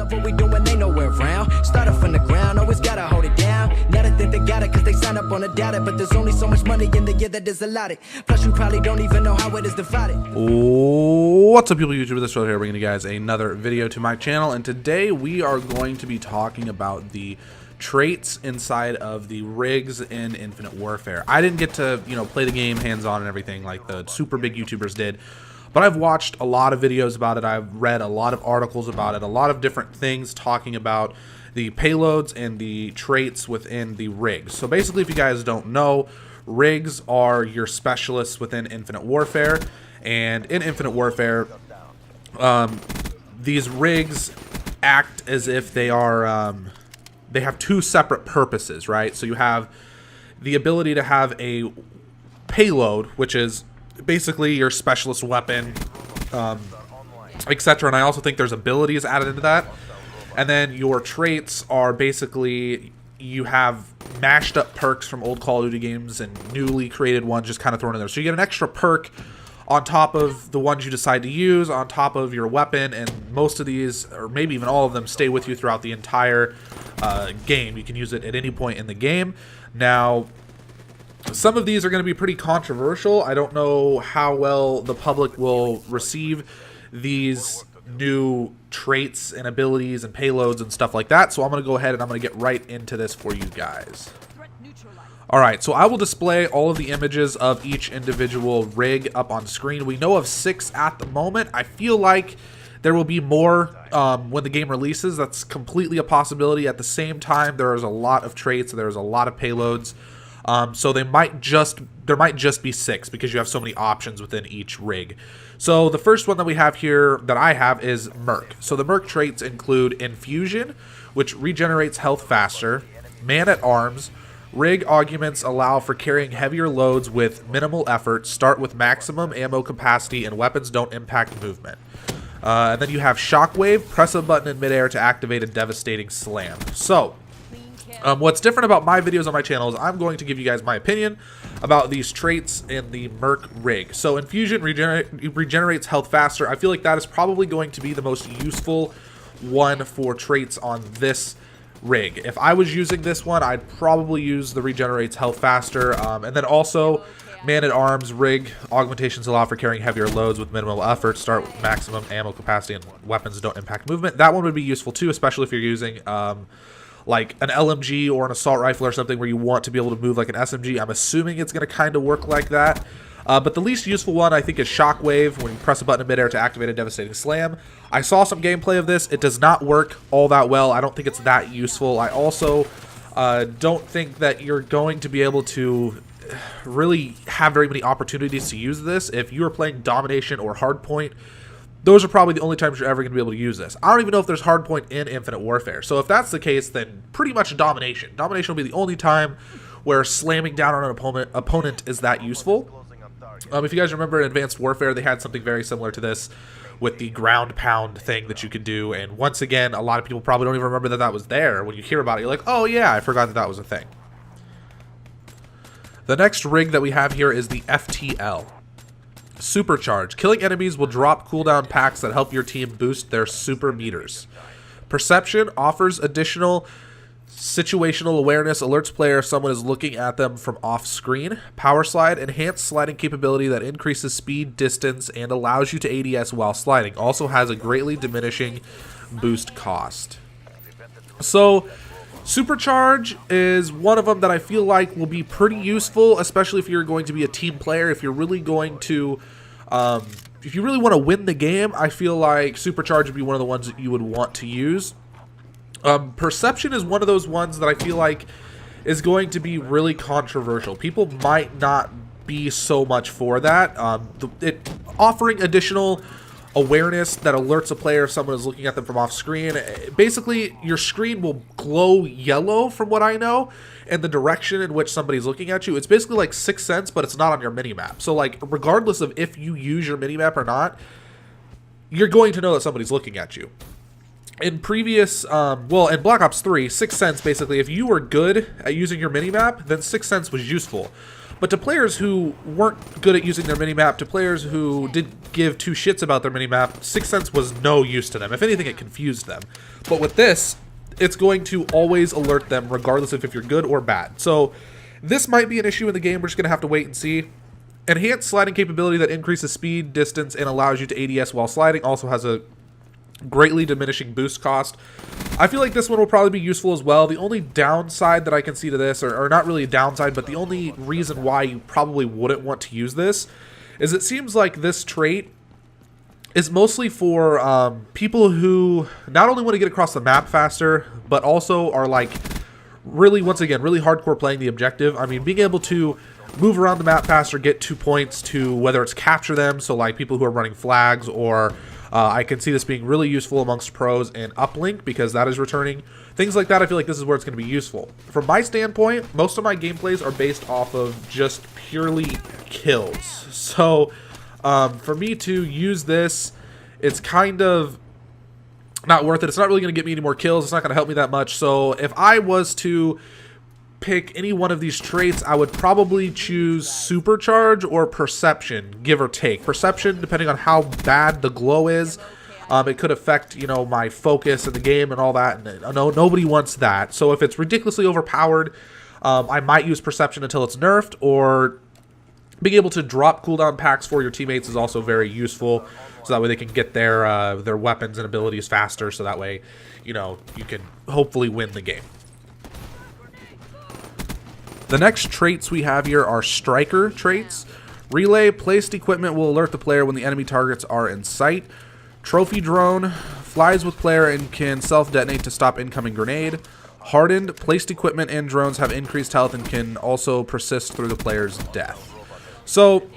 love what we doing, they nowhere around. Started from the ground, always gotta hold it down. Now they think they got it, cause they sign up on a data. But there's only so much money in the year that is allotted. Plus you probably don't even know how it is divided. What's up, people? YouTube, this right here, bringing you guys another video to my channel. And today we are going to be talking about the traits inside of the rigs in Infinite Warfare. I didn't get to, play the game hands-on and everything like the super big YouTubers did, but I've watched a lot of videos about it. I've read a lot of articles about it, a lot of different things talking about the payloads and the traits within the rigs. So basically, if you guys don't know, rigs are your specialists within Infinite Warfare, and in Infinite Warfare, these rigs act as if they are they have two separate purposes, right? So you have the ability to have a payload, which is basically your specialist weapon, etc. And I also think there's abilities added into that. And then your traits are basically, you have mashed up perks from old Call of Duty games and newly created ones just kind of thrown in there. So you get an extra perk on top of the ones you decide to use, on top of your weapon, and most of these, or maybe even all of them, stay with you throughout the entire game. You can use it at any point in the game. Now, some of these are going to be pretty controversial. I don't know how well the public will receive these new traits and abilities and payloads and stuff like that, so I'm going to go ahead and I'm going to get right into this for you guys. Alright, so I will display all of the images of each individual rig up on screen. We know of 6 at the moment. I feel like there will be more when the game releases. That's completely a possibility. At the same time, there is a lot of traits, there's a lot of payloads. So there might just be 6 because you have so many options within each rig. So the first one that we have here that I have is Merc. So the Merc traits include Infusion, which regenerates health faster, Man-at-Arms. Rig augments allow for carrying heavier loads with minimal effort, start with maximum ammo capacity, and weapons don't impact movement. And then you have Shockwave, press a button in midair to activate a devastating slam. So, what's different about my videos on my channel is I'm going to give you guys my opinion about these traits in the Merc rig. So Infusion regenerates health faster. I feel like that is probably going to be the most useful one for traits on this rig. If I was using this one, I'd probably use the regenerates health faster. And then also Man-at-Arms rig augmentations allow for carrying heavier loads with minimal effort, start with maximum ammo capacity, and weapons don't impact movement. That one would be useful too, especially if you're using like an LMG or an assault rifle or something where you want to be able to move like an SMG. I'm assuming it's going to kind of work like that. But the least useful one, I think, is Shockwave, when you press a button in midair to activate a devastating slam. I saw some gameplay of this. It does not work all that well. I don't think it's that useful. I also don't think that you're going to be able to really have very many opportunities to use this. If you are playing Domination or Hardpoint, those are probably the only times you're ever going to be able to use this. I don't even know if there's Hardpoint in Infinite Warfare. So if that's the case, then pretty much Domination. Domination will be the only time where slamming down on an opponent is that useful. If you guys remember in Advanced Warfare, they had something very similar to this with the ground pound thing that you could do. And once again, a lot of people probably don't even remember that that was there. When you hear about it, you're like, oh yeah, I forgot that that was a thing. The next rig that we have here is the FTL. Supercharge. Killing enemies will drop cooldown packs that help your team boost their super meters. Perception offers additional situational awareness, alerts player if someone is looking at them from off screen. Power slide, enhanced sliding capability that increases speed, distance, and allows you to ADS while sliding. Also has a greatly diminishing boost cost. So Supercharge is one of them that I feel like will be pretty useful, especially if you're going to be a team player. If you're really going to, if you really want to win the game, I feel like Supercharge would be one of the ones that you would want to use. Perception is one of those ones that I feel like is going to be really controversial. People might not be so much for that. Offering additional awareness that alerts a player if someone is looking at them from off screen. Basically, your screen will glow yellow, from what I know, in the direction in which somebody's looking at you. It's basically like 6th Sense, but it's not on your minimap. So, like, regardless of if you use your minimap or not, you're going to know that somebody's looking at you. In previous, well, in Black Ops 3, 6th Sense, basically, if you were good at using your minimap, then 6th Sense was useful. But to players who weren't good at using their minimap, to players who didn't give two shits about their minimap, Sixth Sense was no use to them. If anything, it confused them. But with this, it's going to always alert them regardless of if you're good or bad. So this might be an issue in the game. We're just going to have to wait and see. Enhanced sliding capability that increases speed, distance, and allows you to ADS while sliding also has a greatly diminishing boost cost. I feel like this one will probably be useful as well. The only downside that I can see to this, or not really a downside, but the only reason why you probably wouldn't want to use this, is it seems like this trait is mostly for people who not only want to get across the map faster, but also are like really, once again, really hardcore playing the objective. I mean, being able to move around the map faster, get 2 points to whether it's capture them, so like people who are running flags, or I can see this being really useful amongst pros and uplink because that is returning. Things like that, I feel like this is where it's going to be useful. From my standpoint, most of my gameplays are based off of just purely kills. So for me to use this, it's kind of not worth it. It's not really going to get me any more kills. It's not going to help me that much. So if I was to pick any one of these traits, I would probably choose Supercharge or Perception, give or take. Perception, depending on how bad the glow is, it could affect, you know, my focus in the game and all that, and nobody wants that. So if it's ridiculously overpowered, I might use Perception until it's nerfed, or being able to drop cooldown packs for your teammates is also very useful, so that way they can get their weapons and abilities faster, so that way, you know, you can hopefully win the game. The next traits we have here are striker traits. Relay, placed equipment will alert the player when the enemy targets are in sight. Trophy drone, flies with player and can self-detonate to stop incoming grenade. Hardened, placed equipment and drones have increased health and can also persist through the player's death. So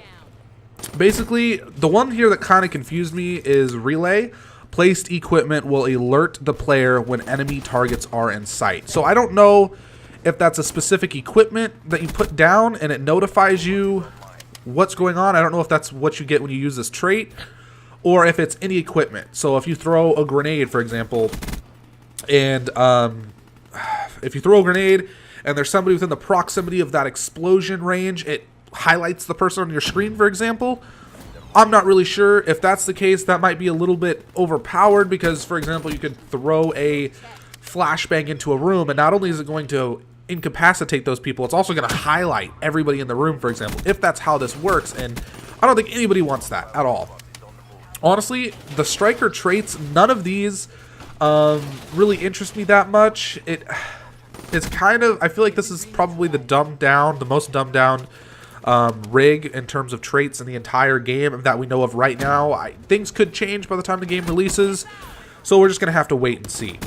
basically, the one here that kind of confused me is relay. Placed equipment will alert the player when enemy targets are in sight. So I don't know if that's a specific equipment that you put down and it notifies you what's going on. I don't know if that's what you get when you use this trait, or if it's any equipment. So if you throw a grenade, for example, and if you throw a grenade and there's somebody within the proximity of that explosion range, it highlights the person on your screen, for example. I'm not really sure if that's the case. That might be a little bit overpowered because, for example, you could throw a flashbang into a room, and not only is it going to incapacitate those people, it's also going to highlight everybody in the room, for example, if that's how this works, and I don't think anybody wants that at all. Honestly, the striker traits, none of these really interest me that much. It's kind of, I feel like this is probably the most dumbed down rig in terms of traits in the entire game that we know of right now. Things could change by the time the game releases, so we're just going to have to wait and see.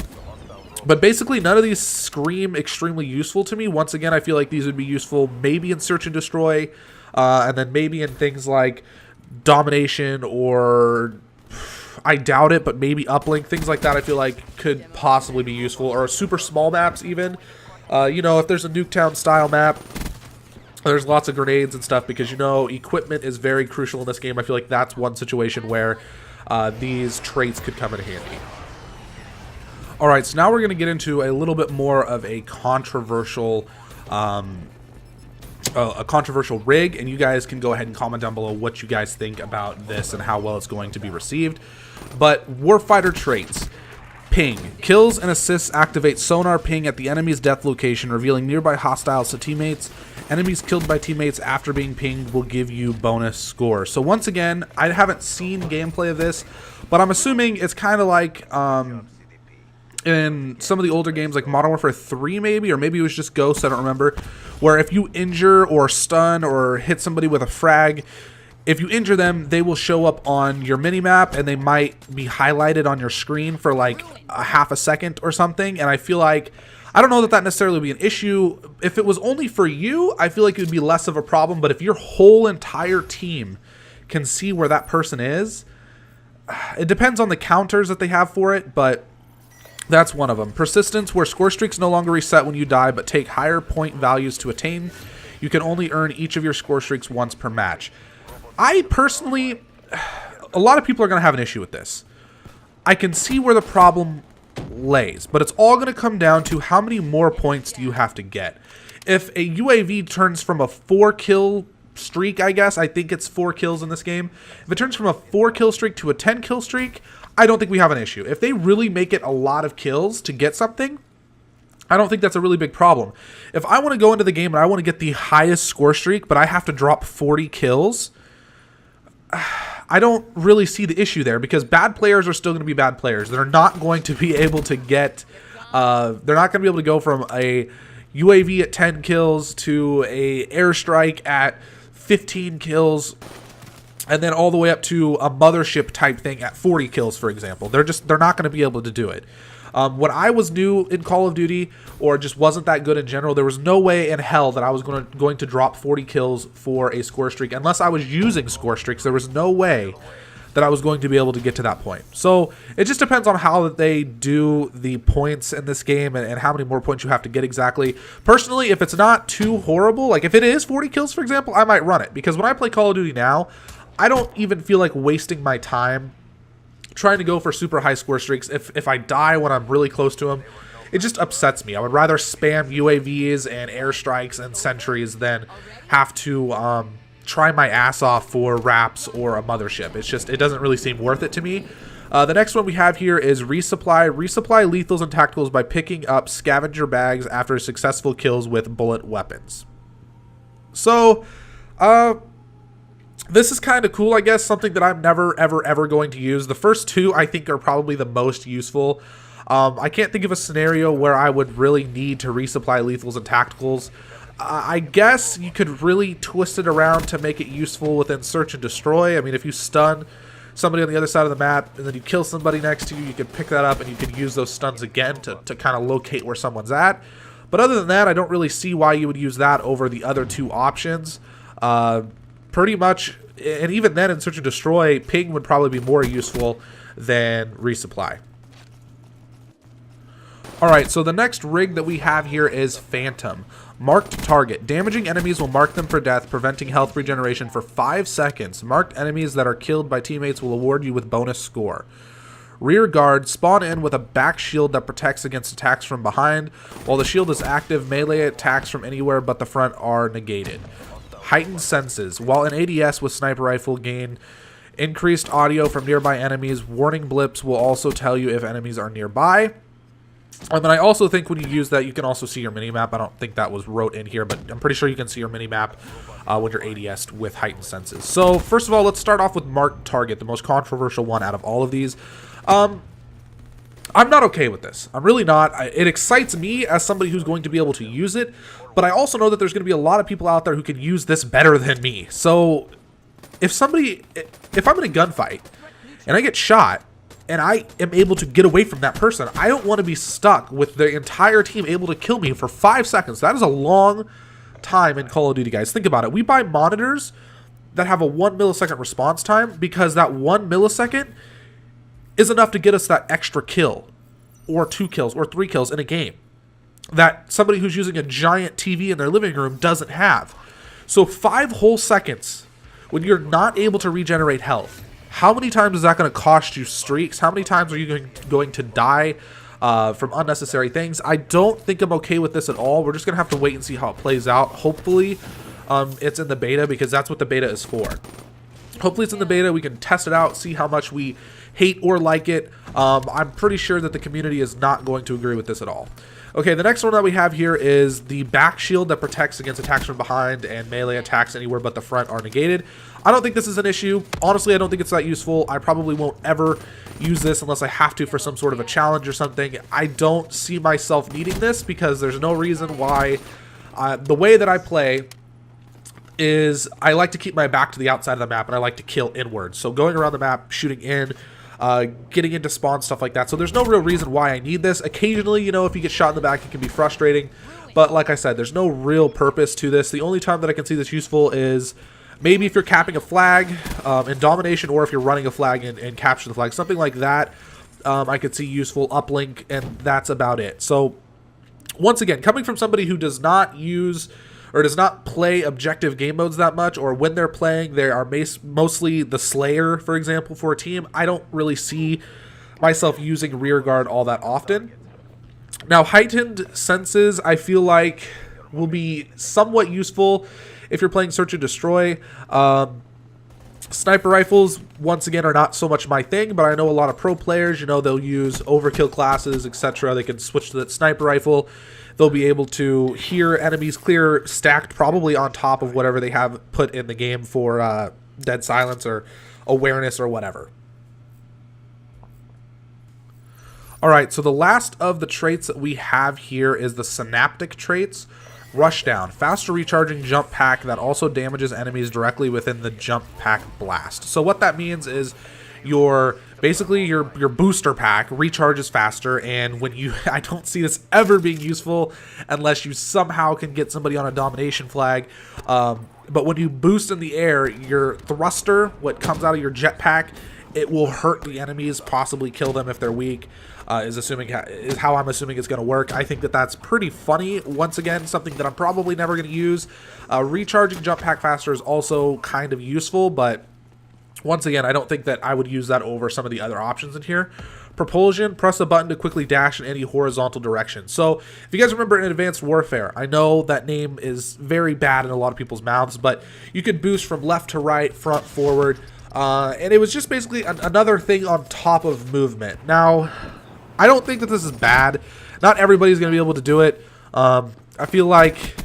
But basically, none of these scream extremely useful to me. Once again, I feel like these would be useful maybe in Search and Destroy, and then maybe in things like Domination, or I doubt it, but maybe Uplink. Things like that I feel like could possibly be useful, or super small maps even. You know, if there's a Nuketown style map, there's lots of grenades and stuff, because, you know, equipment is very crucial in this game. I feel like that's one situation where these traits could come in handy. Alright, so now we're going to get into a little bit more of a controversial rig, and you guys can go ahead and comment down below what you guys think about this and how well it's going to be received. But Warfighter traits. Ping. Kills and assists activate sonar ping at the enemy's death location, revealing nearby hostiles to teammates. Enemies killed by teammates after being pinged will give you bonus score. So once again, I haven't seen gameplay of this, but I'm assuming it's kind of like in some of the older games like Modern Warfare 3 maybe, or maybe it was just Ghost, I don't remember, where if you injure or stun or hit somebody with a frag, if you injure them, they will show up on your minimap and they might be highlighted on your screen for like a half a second or something. And I feel like, I don't know that necessarily would be an issue. If it was only for you, I feel like it would be less of a problem. But if your whole entire team can see where that person is, it depends on the counters that they have for it, but that's one of them. Persistence, where score streaks no longer reset when you die, but take higher point values to attain. You can only earn each of your score streaks once per match. I personally, a lot of people are going to have an issue with this. I can see where the problem lays, but it's all going to come down to how many more points do you have to get. if a UAV turns from a 4-kill streak, I guess, I think it's 4 kills in this game. If it turns from a 4-kill streak to a 10-kill streak, I don't think we have an issue. If they really make it a lot of kills to get something, I don't think that's a really big problem. If I want to go into the game and I want to get the highest score streak, but I have to drop 40 kills, I don't really see the issue there, because bad players are still going to be bad players. They're not going to be able to get, they're not going to be able to go from a UAV at 10 kills to a airstrike at 15 kills, and then all the way up to a mothership type thing at 40 kills, for example. They're not going to be able to do it. When I was new in Call of Duty, or just wasn't that good in general, there was no way in hell that I was going to drop 40 kills for a score streak. Unless I was using score streaks, there was no way that I was going to be able to get to that point. So it just depends on how they do the points in this game, and how many more points you have to get exactly. Personally, if it's not too horrible, like if it is 40 kills, for example, I might run it. Because when I play Call of Duty now, I don't even feel like wasting my time trying to go for super high score streaks. If I die when I'm really close to them, it just upsets me. I would rather spam UAVs and airstrikes and sentries than have to try my ass off for wraps or a mothership. It doesn't really seem worth it to me. The next one we have here is resupply. Resupply lethals and tacticals by picking up scavenger bags after successful kills with bullet weapons. So, this is kind of cool, I guess, something that I'm never, ever going to use. The first two, I think, are probably the most useful. I can't think of a scenario where I would really need to resupply lethals and tacticals. I guess you could really twist it around to make it useful within search and destroy. I mean, if you stun somebody on the other side of the map and then you kill somebody next to you, you can pick that up and you can use those stuns again to kind of locate where someone's at. But other than that, I don't really see why you would use that over the other two options. Pretty much, and even then in search and destroy, ping would probably be more useful than resupply. Alright, so the next rig that we have here is Phantom. Marked target. Damaging enemies will mark them for death, preventing health regeneration for 5 seconds. Marked enemies that are killed by teammates will award you with bonus score. Rear guard. Spawn in with a back shield that protects against attacks from behind. While the shield is active, melee attacks from anywhere but the front are negated. Heightened senses. While an ADS with sniper rifle gain increased audio from nearby enemies, warning blips will also tell you if enemies are nearby. And then I also think when you use that, you can also see your minimap. I don't think that was wrote in here, but I'm pretty sure you can see your minimap when you're ADS'd with heightened senses. So first of all, let's start off with marked target, the most controversial one out of all of these. I'm not okay with this. I'm really not. It excites me as somebody who's going to be able to use it, but I also know that there's going to be a lot of people out there who can use this better than me. So if I'm in a gunfight and I get shot and I am able to get away from that person, I don't want to be stuck with the entire team able to kill me for 5 seconds. That is a long time in Call of Duty, guys. Think about it. We buy monitors that have a 1 millisecond response time because that 1 millisecond is enough to get us that extra kill, or 2 kills, or 3 kills in a game that somebody who's using a giant TV in their living room doesn't have. So 5 whole seconds when you're not able to regenerate health, how many times is that going to cost you streaks? How many times are you going to die from unnecessary things? I don't think I'm okay with this at all. We're just going to have to wait and see how it plays out. Hopefully it's in the beta, because that's what the beta is for. Hopefully it's in the beta. We can test it out, see how much we hate or like it. I'm pretty sure that the community is not going to agree with this at all. Okay, the next one that we have here is the back shield that protects against attacks from behind, and melee attacks anywhere but the front are negated. I don't think this is an issue. Honestly, I don't think it's that useful. I probably won't ever use this unless I have to for some sort of a challenge or something. I don't see myself needing this because there's no reason why. The way that I play is I like to keep my back to the outside of the map, and I like to kill inwards. So going around the map, shooting in, getting into spawn, stuff like that. So there's no real reason why I need this. Occasionally, you know, if you get shot in the back, it can be frustrating. But like I said, there's no real purpose to this. The only time that I can see this useful is maybe if you're capping a flag in domination, or if you're running a flag and capture the flag. Something like that I could see useful. Uplink, and that's about it. So once again, coming from somebody who does not use or does not play objective game modes that much, or when they're playing, they are mostly the Slayer, for example, for a team, I don't really see myself using rear guard all that often. Now, heightened senses, I feel like will be somewhat useful if you're playing Search and Destroy. Sniper rifles, once again, are not so much my thing, but I know a lot of pro players, you know, they'll use overkill classes, etc. They can switch to that sniper rifle. They'll be able to hear enemies clear, stacked probably on top of whatever they have put in the game for dead silence or awareness or whatever. Alright, so the last of the traits that we have here is the synaptic traits. Rushdown, faster recharging jump pack that also damages enemies directly within the jump pack blast. So what that means is basically your booster pack recharges faster, and when you I don't see this ever being useful unless you somehow can get somebody on a domination flag. But when you boost in the air, your thruster, what comes out of your jetpack, it will hurt the enemies, possibly kill them if they're weak. Is how I'm assuming it's going to work. I think that that's pretty funny. Once again, something that I'm probably never going to use. Recharging jump pack faster is also kind of useful, but once again, I don't think that I would use that over some of the other options in here. Propulsion, press a button to quickly dash in any horizontal direction. So if you guys remember in Advanced Warfare, I know that name is very bad in a lot of people's mouths, but you could boost from left to right, front, forward, and it was just basically another thing on top of movement. Now, I don't think that this is bad. Not everybody's going to be able to do it. I feel like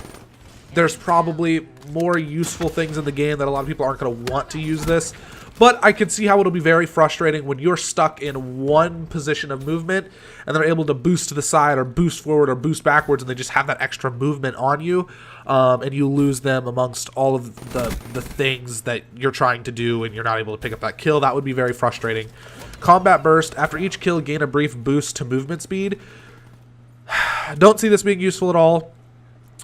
there's probably more useful things in the game that a lot of people aren't going to want to use this. But I can see how it'll be very frustrating when you're stuck in one position of movement and they're able to boost to the side or boost forward or boost backwards, and they just have that extra movement on you, and you lose them amongst all of the things that you're trying to do and you're not able to pick up that kill. That would be very frustrating. Combat burst, after each kill, gain a brief boost to movement speed. Don't see this being useful at all.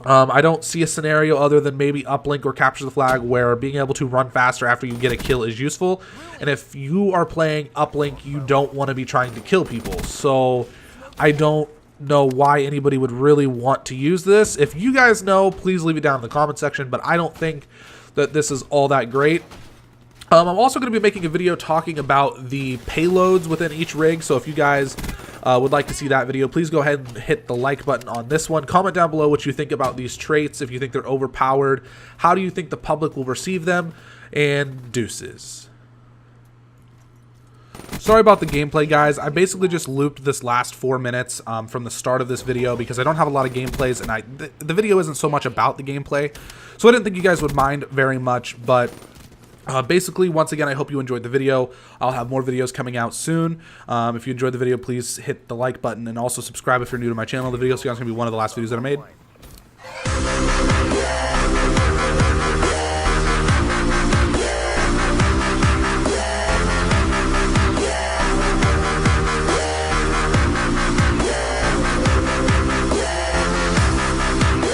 I don't see a scenario other than maybe uplink or capture the flag where being able to run faster after you get a kill is useful. And if you are playing uplink, you don't want to be trying to kill people. So I don't know why anybody would really want to use this. If you guys know, please leave it down in the comment section, but I don't think that this is all that great. I'm also going to be making a video talking about the payloads within each rig, so if you guys would like to see that video, please go ahead and hit the like button on this one. Comment down below what you think about these traits, if you think they're overpowered, how do you think the public will receive them, and deuces. Sorry about the gameplay, guys. I basically just looped this last 4 minutes from the start of this video because I don't have a lot of gameplays, and the video isn't so much about the gameplay, so I didn't think you guys would mind very much, but basically, once again, I hope you enjoyed the video. I'll have more videos coming out soon. If you enjoyed the video, please hit the like button and also subscribe if you're new to my channel. The video is going to be one of the last videos that I made.